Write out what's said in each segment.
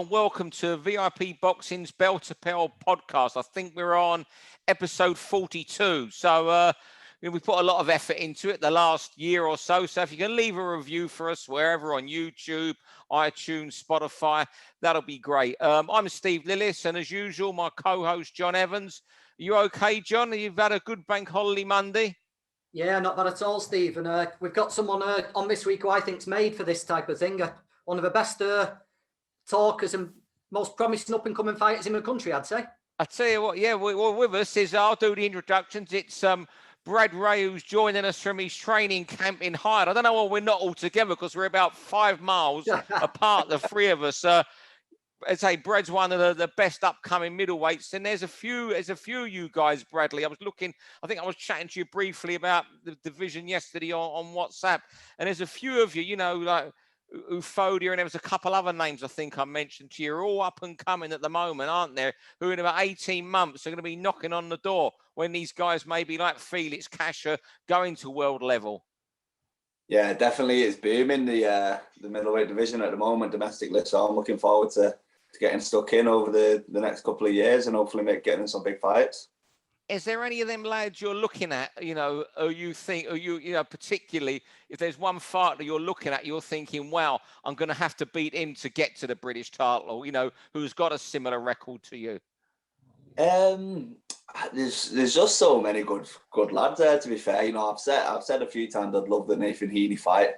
and welcome to VIP Boxing's Bell to Bell podcast. I think we're on episode 42. So we put a lot of effort into it the last year or so. So if you can leave a review for us wherever on YouTube, iTunes, Spotify, that'll be great. I'm Steve Lillis, and as usual, my co-host John Evans. Are you okay, John? You've had a good bank holiday Monday? Yeah, not bad at all, Steve. And we've got someone on this week who I think's made for this type of thing. One of the best talkers and most promising up-and-coming fighters in the country, I'd say. I tell you what, yeah, well, with us is, I'll do the introductions. It's Brad Ray, who's joining us from his training camp in Hyde. I don't know why we're not all together because we're about 5 miles apart, the three of us. I'd say Brad's one of the best upcoming middleweights, and there's a few of you guys, Bradley. I think I was chatting to you briefly about the division yesterday on WhatsApp, and there's a few of you, you know, like Ufodia, and there was a couple other names I think I mentioned to you, are all up and coming at the moment, aren't there? Who in about 18 months are going to be knocking on the door when these guys maybe like Felix, Kasha, going to world level. Yeah, definitely, it's booming the middleweight division at the moment domestically. So I'm looking forward to getting stuck in over the next couple of years and hopefully getting in some big fights. Is there any of them lads you're looking at, you know, or you think, or you know, particularly if there's one fight that you're looking at, you're thinking, wow, I'm going to have to beat him to get to the British title, you know, who's got a similar record to you? There's just so many good lads there, to be fair. You know, I've said a few times I'd love the Nathan Heaney fight.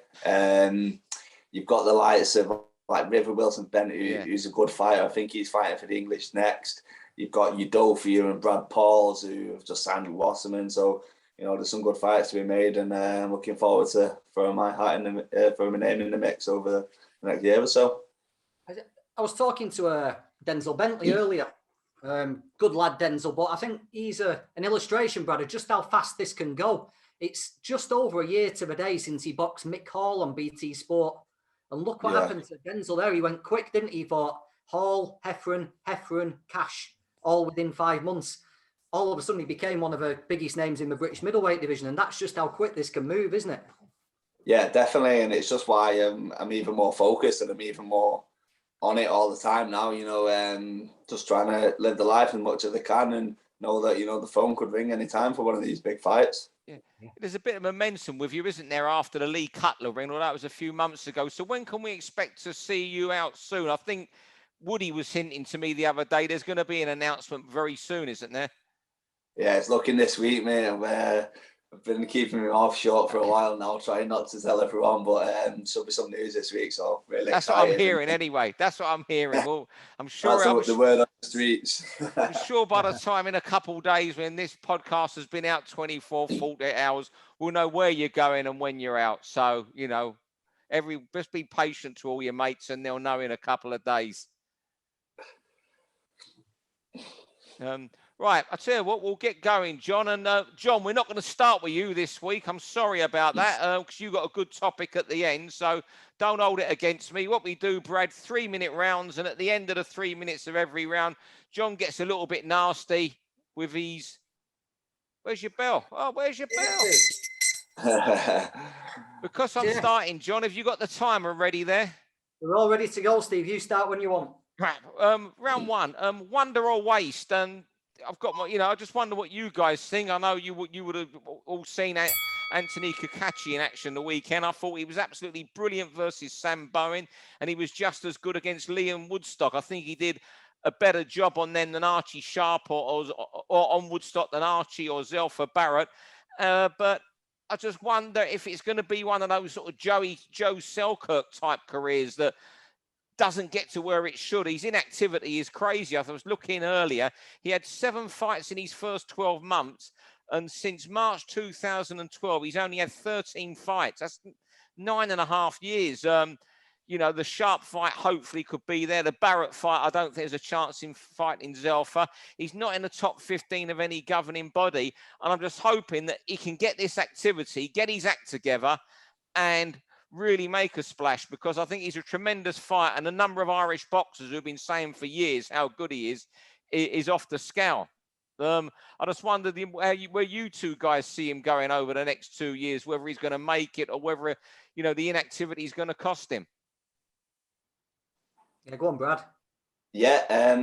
You've got the likes of like River Wilson Bennett, who's a good fighter. I think he's fighting for the English next. You've got Udofia and Brad Pauls, who have just signed with Wasserman. So, you know, there's some good fights to be made, and I'm looking forward to throwing my hat in throwing my name in the mix over the next year or so. I was talking to Denzel Bentley earlier. Good lad, Denzel, but I think he's an illustration, Brad, of just how fast this can go. It's just over a year to the day since he boxed Mick Hall on BT Sport. And look what happened to Denzel there. He went quick, didn't he? He fought Hall, Heffron, Cash, all within 5 months. All of a sudden, he became one of the biggest names in the British middleweight division. And that's just how quick this can move, isn't it? Yeah, definitely. And it's just why I'm even more focused and I'm even more on it all the time now, you know, just trying to live the life as much as I can and know that, you know, the phone could ring any time for one of these big fights. Yeah. There's a bit of momentum with you, isn't there, after the Lee Cutler ring? Well, that was a few months ago. So when can we expect to see you out soon? I think Woody was hinting to me the other day there's going to be an announcement very soon, isn't there? Yeah, it's looking this week, mate. I've been keeping my mouth shut for a while now, trying not to tell everyone, but there'll be some news this week, so really That's excited. what I'm hearing anyway. That's what I'm hearing. Well, I'm sure That's the word on the streets. I'm sure by the time in a couple of days when this podcast has been out 24, 48 hours, we'll know where you're going and when you're out. So, you know, just be patient to all your mates and they'll know in a couple of days. Right, I tell you what, we'll get going, John. And John, we're not going to start with you this week. I'm sorry about that, because you got a good topic at the end. So don't hold it against me. What we do, Brad, 3-minute rounds, and at the end of the 3 minutes of every round, John gets a little bit nasty with his. Where's your bell? Oh, where's your bell? Because I'm starting, John. Have you got the timer ready there? We're all ready to go, Steve. You start when you want. Right. Round one. Wonder or waste, and I've got my, you know, I just wonder what you guys think. I know you would have all seen Anthony Cacace in action the weekend. I thought he was absolutely brilliant versus Sam Bowen, and he was just as good against Liam Woodstock. I think he did a better job on them than Archie Sharp or on Woodstock than Archie or Zelfa Barrett. But I just wonder if it's going to be one of those sort of Joe Selkirk type careers that doesn't get to where it should. His inactivity is crazy. I was looking earlier. He had 7 fights in his first 12 months. And since March 2012, he's only had 13 fights. That's 9.5 years. You know, the Sharp fight hopefully could be there. The Barrett fight, I don't think there's a chance in fighting Zelfa. He's not in the top 15 of any governing body. And I'm just hoping that he can get this activity, get his act together, and really make a splash, because I think he's a tremendous fighter, and a number of Irish boxers who've been saying for years how good he is off the scale. I just wondered where you two guys see him going over the next 2 years, whether he's going to make it or whether, you know, the inactivity is going to cost him. Yeah, go on, Brad. Yeah,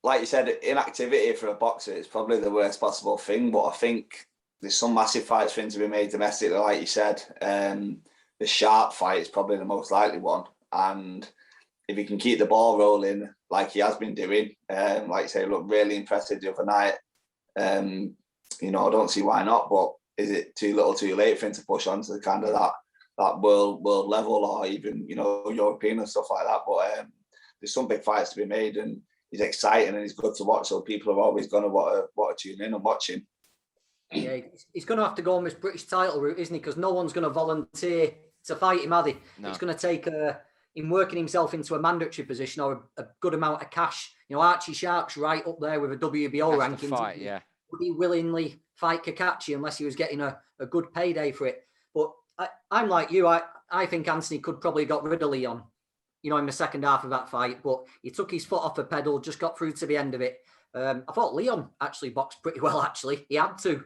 like you said, inactivity for a boxer is probably the worst possible thing. But I think there's some massive fights for him to be made domestically, like you said. The Sharp fight is probably the most likely one, and if he can keep the ball rolling like he has been doing, like you say, look really impressive the other night. You know, I don't see why not. But is it too little, too late for him to push on to the kind of that world level, or even, you know, European and stuff like that? But there's some big fights to be made, and he's exciting and he's good to watch. So people are always going to want to tune in and watch him. Yeah, he's going to have to go on this British title route, isn't he? Because no one's going to volunteer to fight him, are they? No. It's going to take him working himself into a mandatory position or a good amount of cash. You know, Archie Sharp's right up there with a WBO ranking. Would he willingly fight Cacace unless he was getting a good payday for it? But I'm like you. I think Anthony could probably got rid of Leon, you know, in the second half of that fight. But he took his foot off the pedal, just got through to the end of it. I thought Leon actually boxed pretty well, actually. He had to,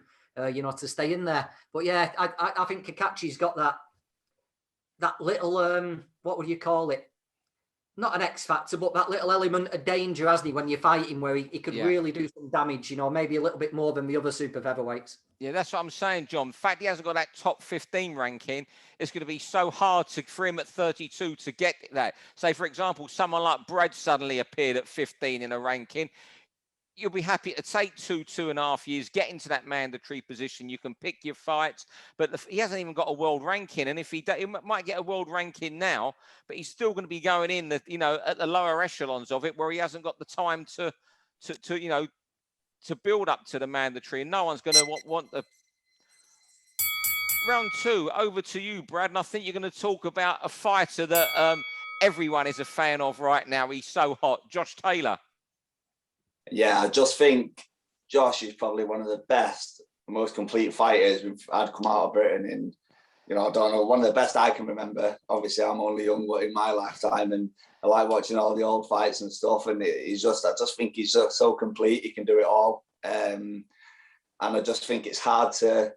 you know, to stay in there. But yeah, I think Cacace's got that little, what would you call it? Not an X factor, but that little element of danger, hasn't he, when you fight him, where he could really do some damage, you know, maybe a little bit more than the other super featherweights. Yeah, that's what I'm saying, John. The fact he hasn't got that top 15 ranking, it's going to be so hard for him at 32 to get that. Say, for example, someone like Brad suddenly appeared at 15 in a ranking. You'll be happy to take 2.5 years, get into that mandatory position. You can pick your fights, but he hasn't even got a world ranking. And if he might get a world ranking now, but he's still going to be going in the, you know, at the lower echelons of it, where he hasn't got the time to you know, to build up to the mandatory. And no one's going to want the round two. Over to you, Brad. And I think you're going to talk about a fighter that everyone is a fan of right now. He's so hot, Josh Taylor. Yeah, I just think Josh is probably one of the best, most complete fighters we've had come out of Britain in, you know, I don't know, one of the best I can remember. Obviously, I'm only young in my lifetime, and I like watching all the old fights and stuff. And I just think he's just so complete. He can do it all. And I just think it's hard to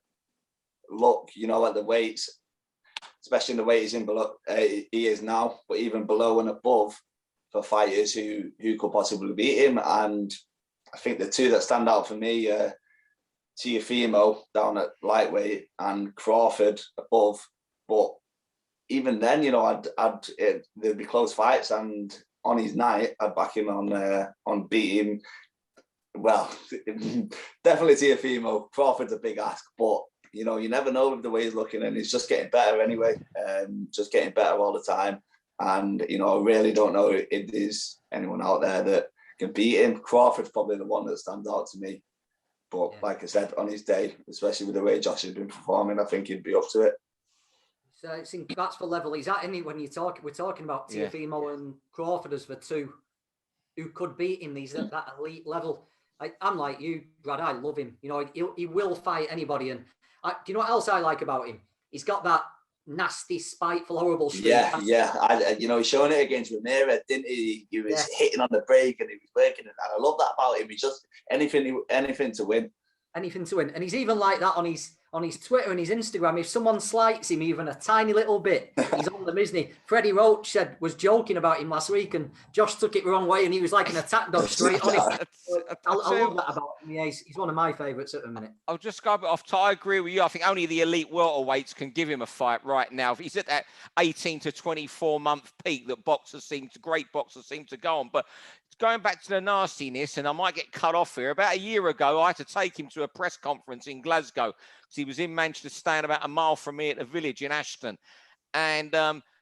look, you know, at the weights, especially in the weight he's in below, he is now, but even below and above, for fighters who could possibly beat him. And I think the two that stand out for me are Teofimo down at lightweight and Crawford above. But even then, you know, there'd be close fights, and on his night, I'd back him on beating. Well, definitely Teofimo. Crawford's a big ask, but you know, you never know with the way he's looking, and he's just getting better anyway. Just getting better all the time. And, you know, I really don't know if there's anyone out there that can beat him. Crawford's probably the one that stands out to me. But like I said, on his day, especially with the way Josh has been performing, I think he'd be up to it. So that's the level he's at, isn't he? When we're talking about Teofimo and Crawford as the two who could beat him. He's at that elite level. I'm like you, Brad. I love him. You know, he will fight anybody. And do you know what else I like about him? He's got that nasty, spiteful, horrible streak. You know, he's showing it against Ramirez, didn't he? He was hitting on the break and he was working it, and I love that about him. He's just anything to win. Anything to win. And he's even like that on his Twitter and his Instagram. If someone slights him even a tiny little bit, he's on them, isn't he? Freddie Roach was joking about him last week, and Josh took it the wrong way, and he was like an attack dog straight on him. I love that about him. Yeah, he's one of my favourites at the minute. I'll just go a bit off. I agree with you. I think only the elite welterweights can give him a fight right now. If he's at that 18 to 24 month peak that great boxers seem to go on. But going back to the nastiness, and I might get cut off here. About a year ago, I had to take him to a press conference in Glasgow because he was in Manchester, staying about a mile from me at a village in Ashton. And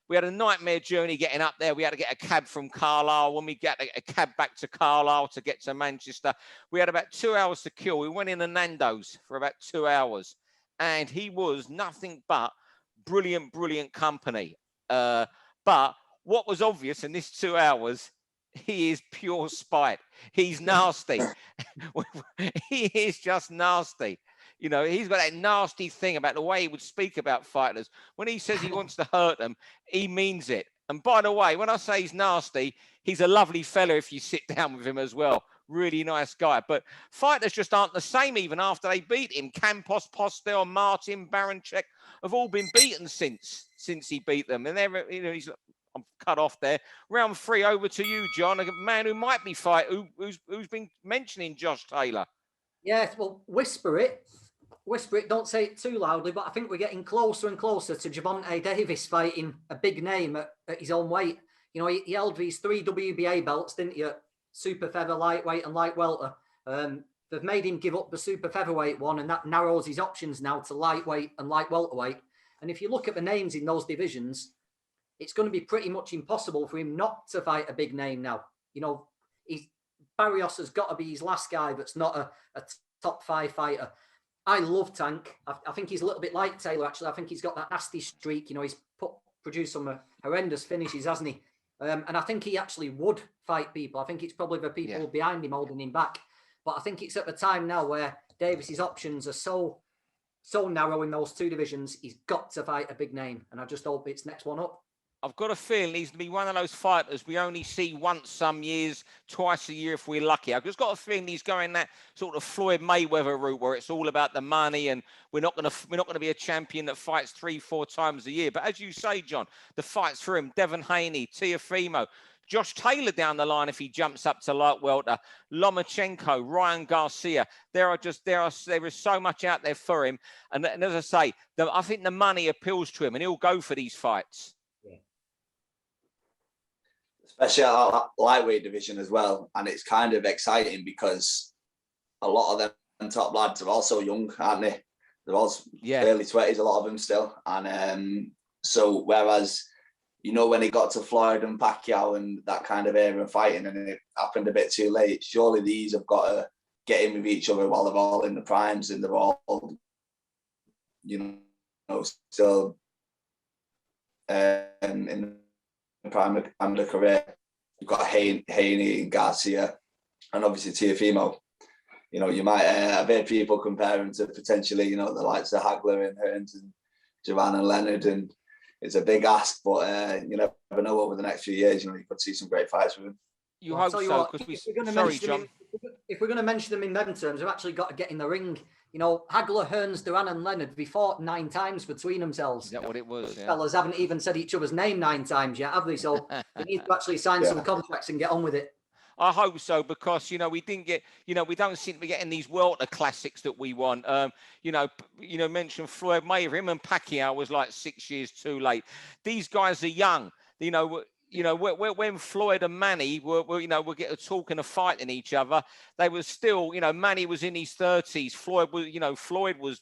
we had a nightmare journey getting up there. We had to get a cab from Carlisle. When we got a cab back to Carlisle to get to Manchester, we had about 2 hours to kill. We went in a Nando's for about 2 hours. And he was nothing but brilliant, brilliant company. But what was obvious in this 2 hours, he is pure spite. He's nasty. He is just nasty. You know, he's got that nasty thing about the way he would speak about fighters. When he says he wants to hurt them, he means it. And by the way, when I say he's nasty, he's a lovely fella if you sit down with him as well. Really nice guy. But fighters just aren't the same even after they beat him. Campos, Postel, Martin, Baranchek have all been beaten since he beat them. And they're, you know, he's I'm cut off there. Round 3, over to you, John. A man who might be who's been mentioning Josh Taylor. Yeah, well, whisper it. Don't say it too loudly, but I think we're getting closer and closer to Gervonta Davis fighting a big name at his own weight. You know, he held these 3 WBA belts, didn't he? Super feather, lightweight, and light welter. They've made him give up the super featherweight one, and that narrows his options now to lightweight and light welterweight. And if you look at the names in those divisions, it's going to be pretty much impossible for him not to fight a big name now. You know, Barrios has got to be his last guy that's not a top 5 fighter. I love Tank. I think he's a little bit like Taylor, actually. I think he's got that nasty streak. You know, he's produced some horrendous finishes, hasn't he? And I think he actually would fight people. I think it's probably the people behind him holding him back. But I think it's at the time now where Davis's options are so narrow in those 2 divisions. He's got to fight a big name. And I just hope it's next one up. I've got a feeling he's going to be one of those fighters we only see once some years, twice a year if we're lucky. I've just got a feeling he's going that sort of Floyd Mayweather route where it's all about the money and we're not going to be a champion that fights 3-4 times a year. But as you say, John, the fights for him, Devin Haney, Teofimo, Josh Taylor down the line if he jumps up to light welter, Lomachenko, Ryan Garcia. There is so much out there for him. And as I say, I think the money appeals to him and he'll go for these fights. Especially at that lightweight division as well. And it's kind of exciting because a lot of them top lads are also young, aren't they? They're all early 20s, a lot of them still. And so whereas, you know, when it got to Floyd and Pacquiao and that kind of era of fighting and it happened a bit too late, surely these have got to get in with each other while they're all in the primes and they're all, you know, still in the prime of the career. You've got Haney and Garcia and obviously Teofimo. You know, you might have heard people comparing to potentially, you know, the likes of Hagler and Hearns and Joanne and Leonard, and it's a big ask, but you never know over the next few years. You know, you could see some great fights with him. You hope so, because sorry, John. If we're going to mention them in them terms, we've actually got to get in the ring. You know, Hagler, Hearns, Duran and Leonard, they fought 9 times between themselves. Is that what it was? Yeah. Fellas haven't even said each other's name 9 times yet, have they? So we need to actually sign some contracts and get on with it. I hope so, because, you know, we don't seem to be getting these welter classics that we want. Mention Floyd Mayweather, him and Pacquiao was like 6 years too late. These guys are young. When Floyd and Manny were getting talking and fighting each other, they were still, Manny was in his 30s. Floyd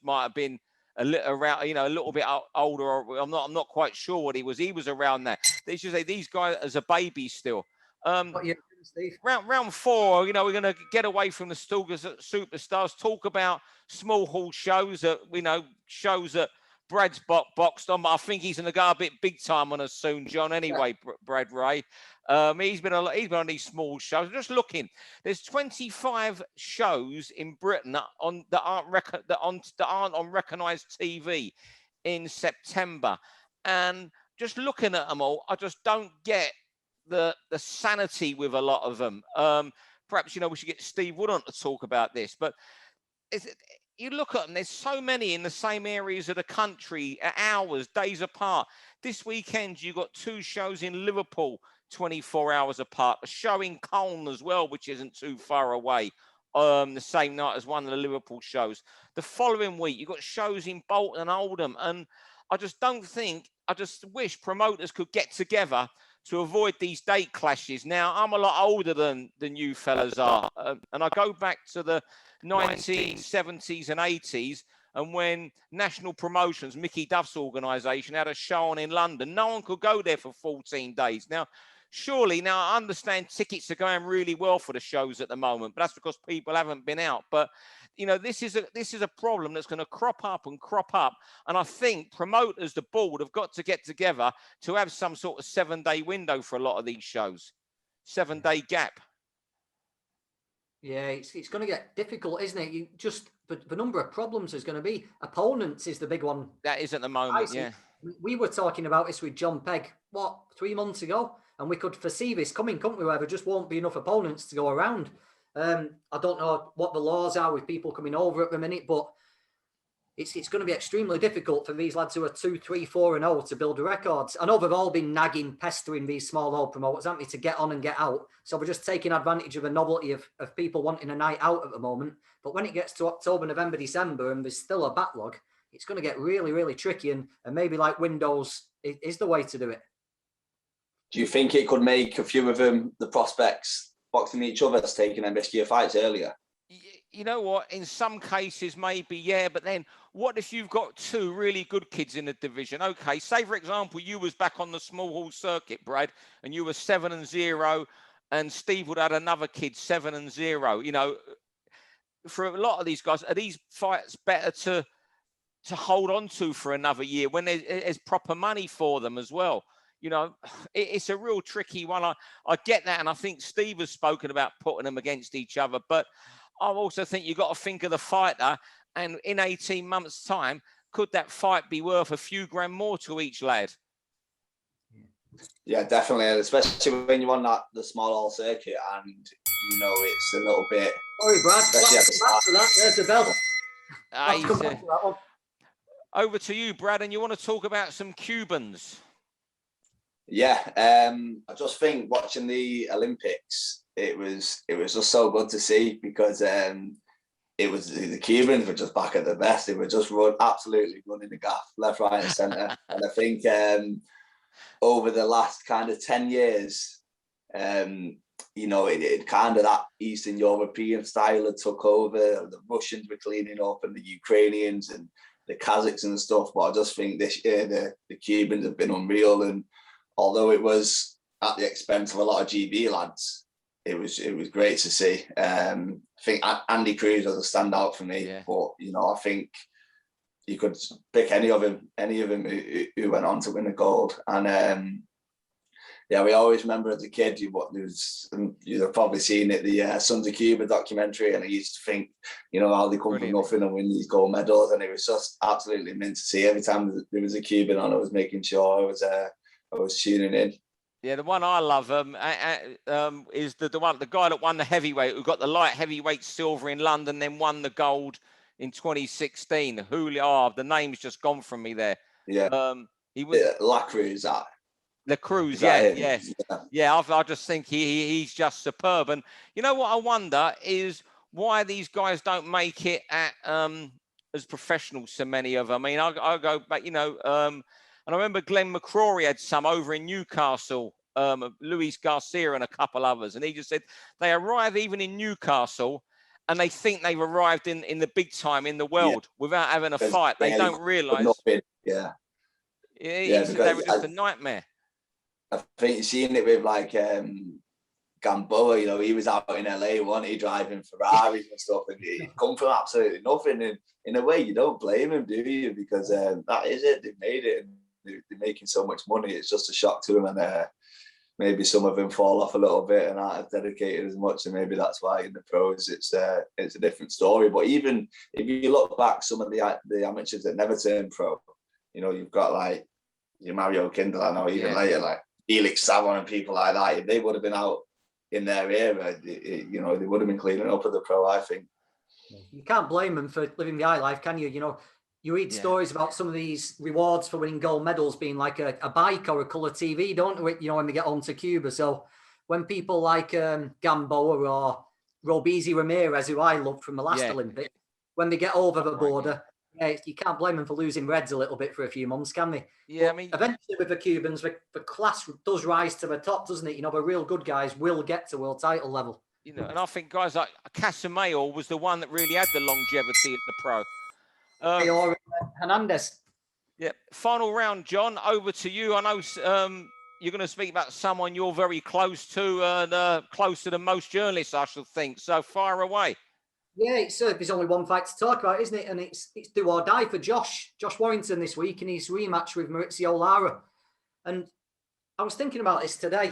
might have been a little bit older. I'm not quite sure what he was. He was around that. They should say these guys as a baby still. Round 4, we're going to get away from the superstars, talk about small hall shows that Brad's boxed on, but I think he's going to go a bit big time on us soon, John. Anyway, Brad Ray, he's been on these small shows. Just looking, there's 25 shows in Britain that aren't on recognised TV in September, and just looking at them all, I just don't get the sanity with a lot of them. Perhaps we should get Steve Wood on to talk about this, but you look at them, there's so many in the same areas of the country, hours, days apart. This weekend, you got 2 shows in Liverpool, 24 hours apart. A show in Colne as well, which isn't too far away, the same night as one of the Liverpool shows. The following week, you got shows in Bolton and Oldham. And I just wish promoters could get together to avoid these date clashes. Now, I'm a lot older than you fellas are. And I go back to the 1970s and 80s, and when National Promotions, Mickey Duff's organisation, had a show on in London, no one could go there for 14 days. Now, I understand tickets are going really well for the shows at the moment, but that's because people haven't been out. But this is a problem that's going to crop up, and I think promoters, the board, have got to get together to have some sort of 7-day window for a lot of these shows, 7-day gap. Yeah, it's going to get difficult, isn't it? The number of problems there's going to be. Opponents is the big one. That is at the moment, yeah. We were talking about this with John Pegg, 3 months ago? And we could foresee this coming, couldn't we? Where there just won't be enough opponents to go around. I don't know what the laws are with people coming over at the minute, but it's going to be extremely difficult for these lads who are 2, 3, 4-0 to build records. I know they've all been nagging, pestering these small old promoters, haven't they, to get on and get out. So we're just taking advantage of the novelty of people wanting a night out at the moment. But when it gets to October, November, December, and there's still a backlog, it's going to get really, really tricky. And maybe like Windows is the way to do it. Do you think it could make a few of them, the prospects, boxing each other, taking them riskier fights earlier? You know what? In some cases, maybe, yeah. But then what if you've got two really good kids in the division? Okay, say, for example, you was back on the small hall circuit, Brad, and you were 7-0, and Steve would have had another kid 7-0. You know, for a lot of these guys, are these fights better to hold on to for another year when there's proper money for them as well? You know, it's a real tricky one. I get that, and I think Steve has spoken about putting them against each other, but I also think you've got to think of the fighter, and in 18 months' time, could that fight be worth a few grand more to each lad? Yeah, definitely, especially when you're on the small hall circuit, and you know it's a little bit. Sorry, Brad. There's the bell. Let's come back to that one. Over to you, Brad, and you want to talk about some Cubans? Yeah, I just think watching the Olympics, it was just so good to see, because it was the Cubans were just back at their best. They were just absolutely running the gaff left, right, and centre. And I think over the last kind of 10 years, you know, it kind of that Eastern European style had took over. The Russians were cleaning up, and the Ukrainians and the Kazakhs and stuff. But I just think this year the Cubans have been unreal. And although it was at the expense of a lot of GB lads, it was great to see. I think Andy Cruz was a standout for me. Yeah. But you know, I think you could pick any of them who went on to win the gold. And yeah, we always remember as a kid, you've probably seen it, the Sons of Cuba documentary, and I used to think, you know, how they come from nothing and win these gold medals, and it was just absolutely mint to see. Every time there was a Cuban on, I was making sure I was tuning in. Yeah, the one I love is the guy that won the heavyweight, who got the light heavyweight silver in London, then won the gold in 2016. Julio, the name's just gone from me there. Yeah. He was La Cruz. The Cruz, yeah. I just think he's just superb. And you know what I wonder is why these guys don't make it at as professionals. So many of them. I mean, I go back, you know. And I remember Glenn McCrory had some over in Newcastle, Luis Garcia and a couple others. And he just said they arrive even in Newcastle and they think they've arrived in the big time in the world without having a fight. They don't realise. Yeah, they were just a nightmare. I think you've seen it with like Gamboa, you know, he was out in LA, wasn't he, driving Ferraris and stuff, and he come from absolutely nothing. And in a way, you don't blame him, do you? Because that is it. They've made it, and they're making so much money. It's just a shock to them, and maybe some of them fall off a little bit and aren't dedicated as much, and maybe that's why in the pros it's a different story. But even if you look back, some of the amateurs that never turned pro, you know, you've got like your Mario Kindle, or even later, like Felix Savon and people like that. If they would have been out in their era, you know, they would have been cleaning up at the pro, I think. You can't blame them for living the high life, can you? You know, you read stories about some of these rewards for winning gold medals being like a bike or a colour TV, don't you? You know, when they get on to Cuba. So when people like Gamboa or Robeisy Ramirez, who I loved from the last Olympics, when they get over the border, you can't blame them for losing reds a little bit for a few months, can they? Yeah, but I mean, eventually with the Cubans, the class does rise to the top, doesn't it? You know, the real good guys will get to world title level. You know, and I think guys like Casamayor was the one that really had the longevity at the pro. Or Hernandez. Yeah. Final round, John. Over to you. I know you're going to speak about someone you're very close to, and closer than most journalists, I should think. So fire away. Yeah, there's only one fight to talk about, isn't it? And it's do or die for Josh Warrington this week in his rematch with Maurizio Lara. And I was thinking about this today.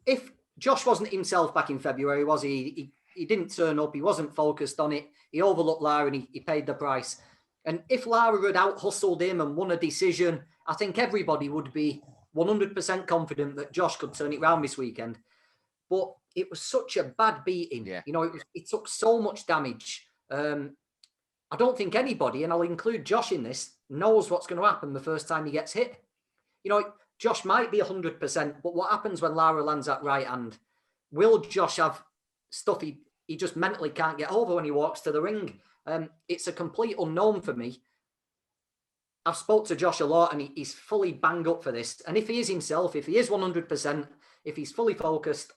If Josh wasn't himself back in February, was he? He didn't turn up. He wasn't focused on it. He overlooked Lara and he paid the price. And if Lara had out-hustled him and won a decision, I think everybody would be 100% confident that Josh could turn it around this weekend. But it was such a bad beating. Yeah. You know, it took so much damage. I don't think anybody, and I'll include Josh in this, knows what's going to happen the first time he gets hit. You know, Josh might be 100%, but what happens when Lara lands that right hand? Will Josh have stuff he just mentally can't get over when he walks to the ring? It's a complete unknown for me. I've spoke to Josh a lot, and he's fully banged up for this. And if he is himself, if he is 100%, if he's fully focused,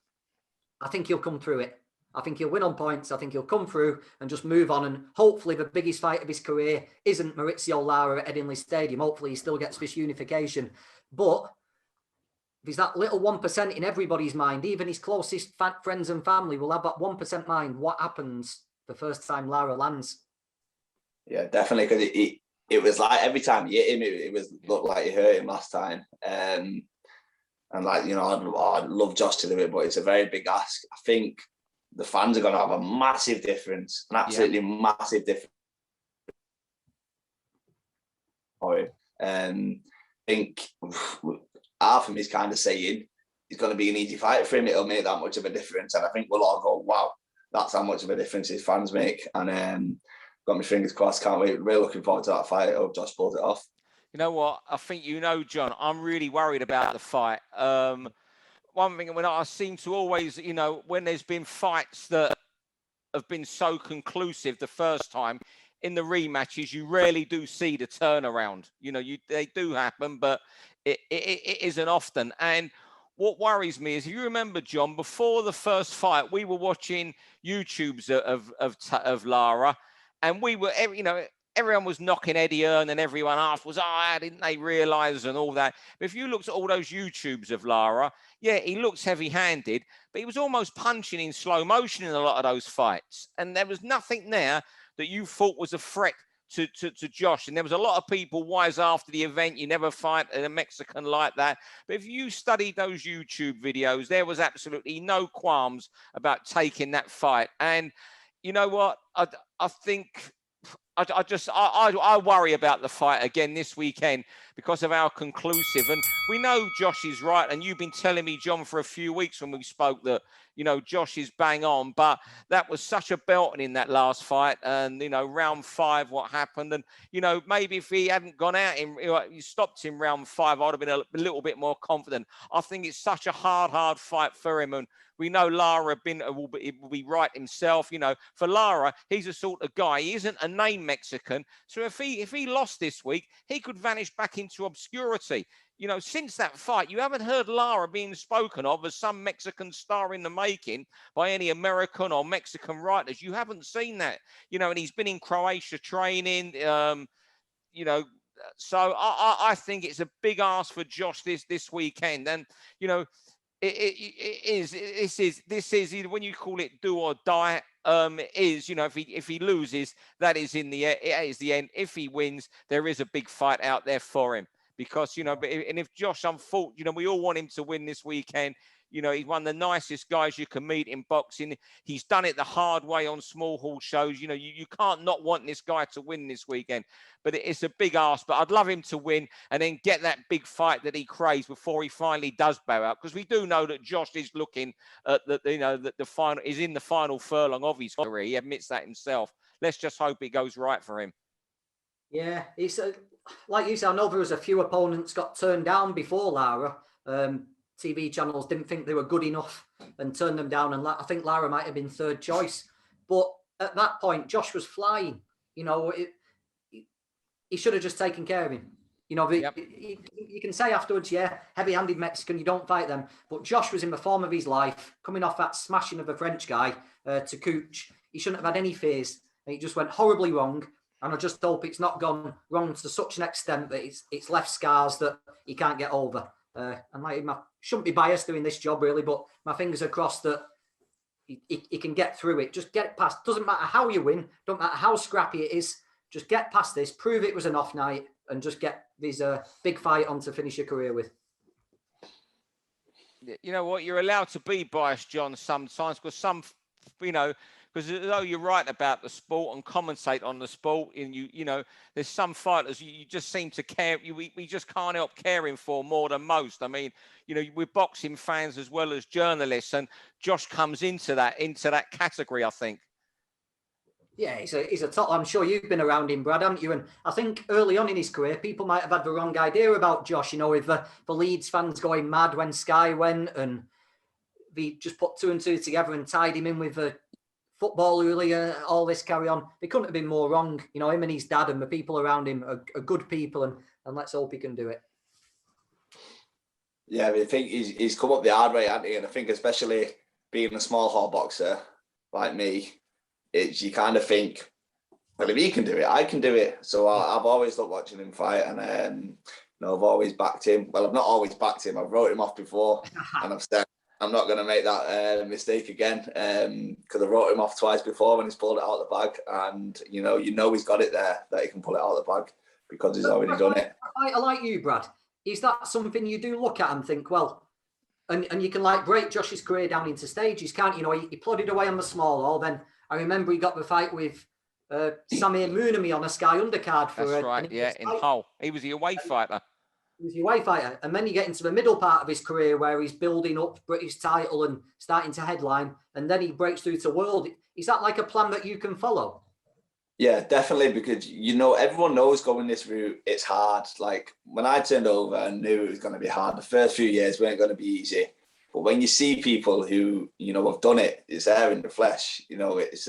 I think he'll come through it. I think he'll win on points. I think he'll come through and just move on. And hopefully the biggest fight of his career isn't Maurizio Lara at Headingley Stadium. Hopefully he still gets this unification. But there's that little 1% in everybody's mind. Even his closest friends and family will have that 1% mind. What happens the first time Lara lands? Yeah, definitely. Because it was like every time you hit him, it looked like you hurt him last time. And like, you know, I'd love Josh to do it, but it's a very big ask. I think the fans are going to have a massive difference, an absolutely massive difference. I think half of me is kind of saying it's going to be an easy fight for him. It'll make that much of a difference. And I think we'll all go, wow, that's how much of a difference his fans make. And got my fingers crossed. Can't wait. Really looking forward to that fight. I hope Josh pulls it off. You know what? I think, you know, John, I'm really worried about the fight. One thing, when I seem to always, you know, when there's been fights that have been so conclusive the first time, in the rematches, you rarely do see the turnaround. You know, they do happen, but it isn't often. And what worries me is, you remember, John, before the first fight, we were watching YouTubes of Lara, and we were, you know, everyone was knocking Eddie Hearn, and everyone asked was, didn't they realise, and all that. But if you looked at all those YouTubes of Lara, yeah, he looks heavy-handed, but he was almost punching in slow motion in a lot of those fights. And there was nothing there that you thought was a threat to Josh. And there was a lot of people wise after the event, you never fight a Mexican like that. But if you studied those YouTube videos, there was absolutely no qualms about taking that fight. And you know what? I think... I worry about the fight again this weekend because of how conclusive. And we know Josh is right. And you've been telling me, John, for a few weeks when we spoke that, you know, Josh is bang on. But that was such a belting in that last fight. And, you know, round 5, what happened. And, you know, maybe if he hadn't gone out, you stopped him round 5, I would have been a little bit more confident. I think it's such a hard fight for him. And we know Lara will be right himself. You know, for Lara, he's the sort of guy, he isn't a name Mexican. So if he lost this week, he could vanish back into obscurity. You know, since that fight, you haven't heard Lara being spoken of as some Mexican star in the making by any American or Mexican writers. You haven't seen that. You know, and he's been in Croatia training, you know, so I think it's a big ask for Josh this weekend. And, you know, this is when you call it do or die, is, you know, if he loses, that is it is the end. If he wins, there is a big fight out there for him, because, you know, and if Josh, unfortunately, you know, we all want him to win this weekend. You know, he's one of the nicest guys you can meet in boxing. He's done it the hard way on small hall shows. You know, you can't not want this guy to win this weekend. But it's a big ask. But I'd love him to win and then get that big fight that he craves before he finally does bow out. Because we do know that Josh is looking at the final, is in the final furlong of his career. He admits that himself. Let's just hope it goes right for him. Yeah, it's like you said, I know there was a few opponents got turned down before Lara. TV channels didn't think they were good enough and turned them down. And I think Lara might have been third choice. But at that point, Josh was flying. You know, he should have just taken care of him. You know, you can say afterwards, yeah, heavy-handed Mexican, you don't fight them. But Josh was in the form of his life, coming off that smashing of a French guy to Cooch. He shouldn't have had any fears. And it just went horribly wrong. And I just hope it's not gone wrong to such an extent that it's left scars that he can't get over. And like, I shouldn't be biased doing this job really, but my fingers are crossed that he can get through it. Just get past. Doesn't matter how you win. Don't matter how scrappy it is. Just get past this. Prove it was an off night, and just get this big fight on to finish your career with. You know what? You're allowed to be biased, John, sometimes, because because although you're right about the sport and commentate on the sport, and you know, there's some fighters you just seem to care. We just can't help caring for more than most. I mean, you know, we're boxing fans as well as journalists, and Josh comes into that category, I think. Yeah, he's a top. I'm sure you've been around him, Brad, haven't you? And I think early on in his career, people might have had the wrong idea about Josh. You know, with the Leeds fans going mad when Sky went, and they just put two and two together and tied him in with the football earlier, all this carry on. They couldn't have been more wrong. You know, him and his dad and the people around him are good people, and let's hope he can do it. Yeah, I think he's come up the hard way, hasn't he? And I think especially being a small hall boxer like me, you kind of think, well, if he can do it, I can do it. So I've always loved watching him fight, and I've always backed him. Well, I've not always backed him. I've wrote him off before, and I've said I'm not going to make that mistake again, because I wrote him off twice before when he's pulled it out of the bag, and you know he's got it there that he can pull it out of the bag because he's already done it. I like you, Brad. Is that something you do look at and think, well, and you can like break Josh's career down into stages, can't you? He plodded away on the small hall. Then I remember he got the fight with Samir Moonami on a Sky undercard for. That's right, yeah, in Hull. He was the away fighter. He was the away fighter, and then you get into the middle part of his career where he's building up British title and starting to headline, and then he breaks through to world. Is that like a plan that you can follow? Yeah, definitely, because everyone knows going this route, it's hard. Like when I turned over, I knew it was going to be hard. The first few years weren't going to be easy, but when you see people who have done it, it's there in the flesh. It's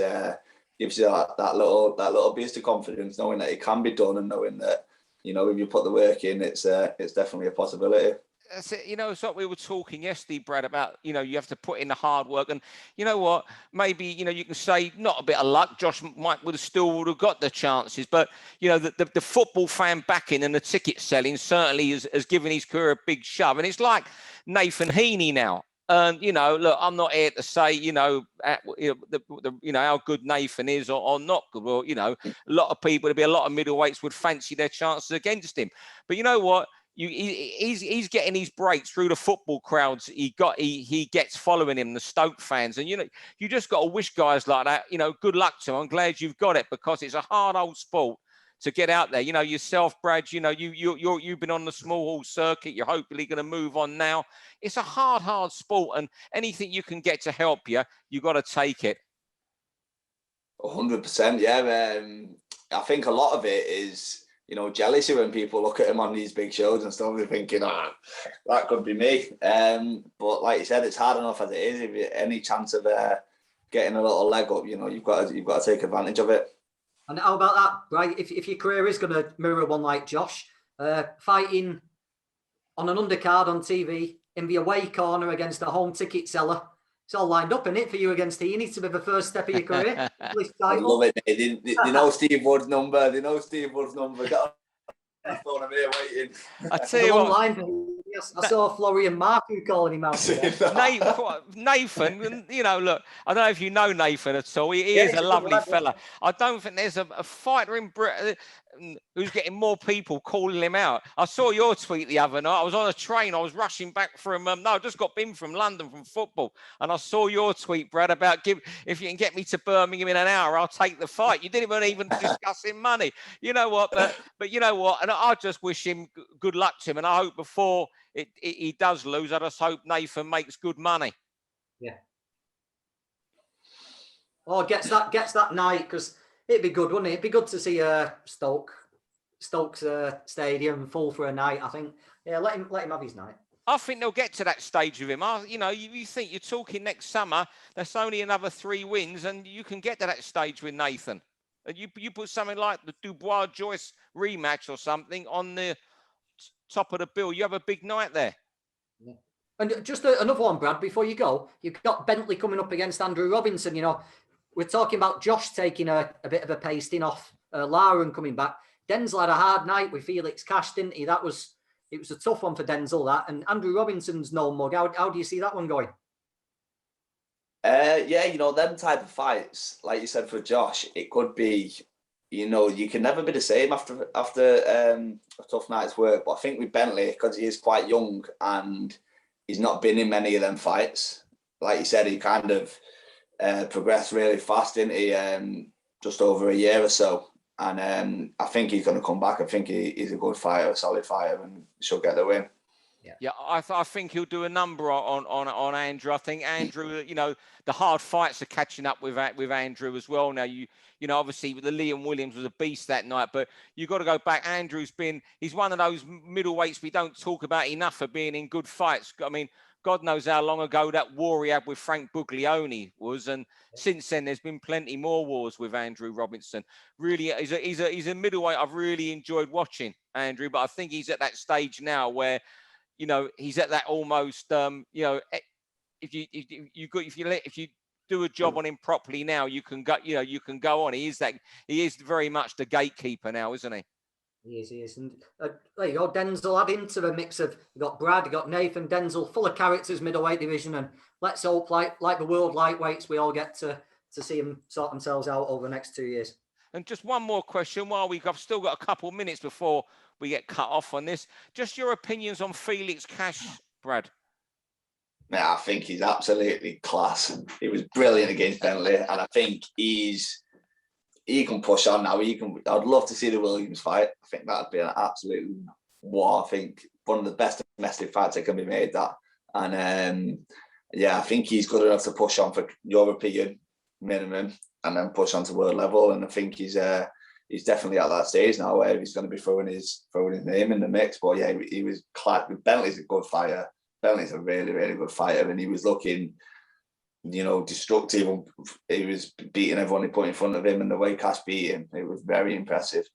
gives you that little boost of confidence, knowing that it can be done, and knowing that if you put the work in, it's definitely a possibility. That's it. It's what we were talking yesterday, Brad, about, you have to put in the hard work. And you know what? Maybe, you can say not a bit of luck. Josh would have got the chances. But, the football fan backing and the ticket selling certainly has given his career a big shove. And it's like Nathan Heaney now. And, look, I'm not here to say, how good Nathan is or not good. Well, a lot of people, there'd be a lot of middleweights would fancy their chances against him. But you know what? He's getting his breaks through the football crowds. He gets following him, the Stoke fans, and you just got to wish guys like that. Good luck to him. I'm glad you've got it, because it's a hard old sport to get out there. Yourself, Brad. You've been on the small hall circuit. You're hopefully going to move on now. It's a hard sport, and anything you can get to help you got to take it. 100%. Yeah, I think a lot of it is. Jealousy when people look at him on these big shows and stuff. They're thinking, that could be me. But like you said, it's hard enough as it is. If you any chance of getting a little leg up, you've got to take advantage of it. And how about that, right? If your career is going to mirror one like Josh, fighting on an undercard on TV in the away corner against a home ticket seller, it's all lined up, isn't it, for you against Heaney to be the first step of your career? I love it, mate. They know Steve Wood's number. Got on phone, I'm here waiting. I tell you what. I saw Florian Marku calling him out. Nathan, look, I don't know if you know Nathan at all. He is a lovely fella. I don't think there's a fighter in Britain who's getting more people calling him out. I saw your tweet the other night. I was on a train. I was rushing back from, I just got in from London from football. And I saw your tweet, Brad, about if you can get me to Birmingham in an hour, I'll take the fight. You didn't even discussing money. You know what? But you know what? And I just wish him good luck to him. And I hope before he does lose, I just hope Nathan makes good money. Yeah. Oh, gets that night, because it'd be good, wouldn't it? It'd be good to see Stoke's stadium full for a night, I think. Yeah, let him have his night. I think they'll get to that stage with him. You think you're talking next summer, that's only another 3 wins, and you can get to that stage with Nathan. And you put something like the Dubois-Joyce rematch or something on the top of the bill, you have a big night there. Yeah. And just another one, Brad, before you go, you've got Bentley coming up against Andrew Robinson. We're talking about Josh taking a bit of a pasting off Lara and coming back. Denzel had a hard night with Felix Cash, didn't he? It was a tough one for Denzel, that. And Andrew Robinson's no mug. How do you see that one going? Yeah, them type of fights, like you said for Josh, it could be, you can never be the same after a tough night's work. But I think with Bentley, because he is quite young and he's not been in many of them fights, like you said, he kind of progressed really fast, didn't he? Just over a year or so. And I think he's going to come back. I think he's a good fighter, a solid fighter, and she'll get the win. Yeah, I think he'll do a number on Andrew. I think Andrew, you know, the hard fights are catching up with Andrew as well. Now you know, obviously the Liam Williams was a beast that night, but you got to go back. He's one of those middleweights we don't talk about enough for being in good fights. I mean, God knows how long ago that war he had with Frank Buglioni was, and since then there's been plenty more wars with Andrew Robinson. Really, he's a middleweight I've really enjoyed watching, Andrew. But I think he's at that stage now where, you know, he's at that almost, you know, if you do a job on him properly now, you can go on. He is very much the gatekeeper now, isn't he? He is. And there you go, Denzel add into the mix of, you got Brad, you got Nathan, Denzel, full of characters, middleweight division, and let's hope, like the world lightweights, we all get to see them sort themselves out over the next 2 years. And just one more question while I've still got a couple of minutes before we get cut off on this. Just your opinions on Felix Cash, Brad. Yeah, I think he's absolutely class. He was brilliant against Bentley, and I think he can push on now. I'd love to see the Williams fight. I think that'd be an absolute war. I think one of the best domestic fights that can be made. That, and yeah, I think he's good enough to push on for European minimum, and then push on to world level. And I think he's definitely at that stage now where he's going to be throwing his name in the mix. But yeah, he was class. Bentley's a good fighter. Bentley's a really, really good fighter, and he was looking, you know, destructive. He was beating everyone he put in front of him, and the way Cash beat him, it was very impressive.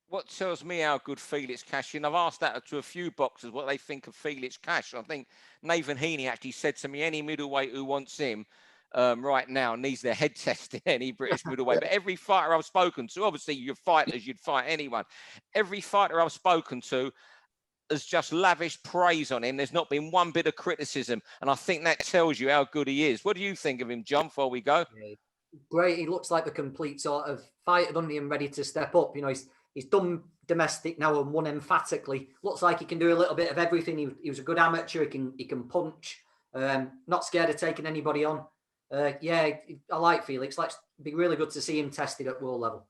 What tells me how good Felix Cash is, and I've asked that to a few boxers, what they think of Felix Cash. I think Nathan Heaney actually said to me, any middleweight who wants him right now needs their head tested, any British middleweight. But every fighter I've spoken to, obviously you're fighters, you'd fight anyone. Every fighter I've spoken to has just lavished praise on him. There's not been one bit of criticism, and I think that tells you how good he is. What do you think of him, John, before we go? Great. He looks like the complete sort of fighter, doesn't he, and ready to step up. You know, he's done domestic now and won emphatically. Looks like he can do a little bit of everything. He was a good amateur. He can punch. Not scared of taking anybody on. Yeah, I like Felix. It'd be really good to see him tested at world level.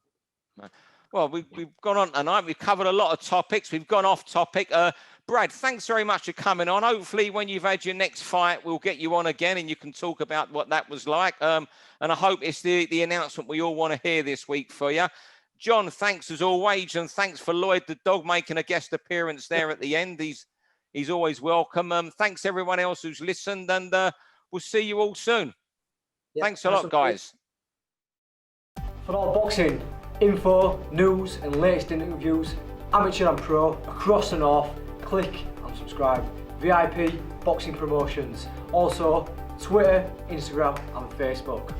Well, we've gone on tonight. We've covered a lot of topics. We've gone off topic. Brad, thanks very much for coming on. Hopefully, when you've had your next fight, we'll get you on again and you can talk about what that was like. And I hope it's the announcement we all want to hear this week for you. John, thanks as always. And thanks for Lloyd the dog making a guest appearance there at the end. He's always welcome. Thanks everyone else who's listened, and we'll see you all soon. Yeah, thanks a lot, guys. For all boxing info, news and latest interviews, amateur and pro, across the north, click and subscribe. VIP Boxing Promotions. Also Twitter, Instagram and Facebook.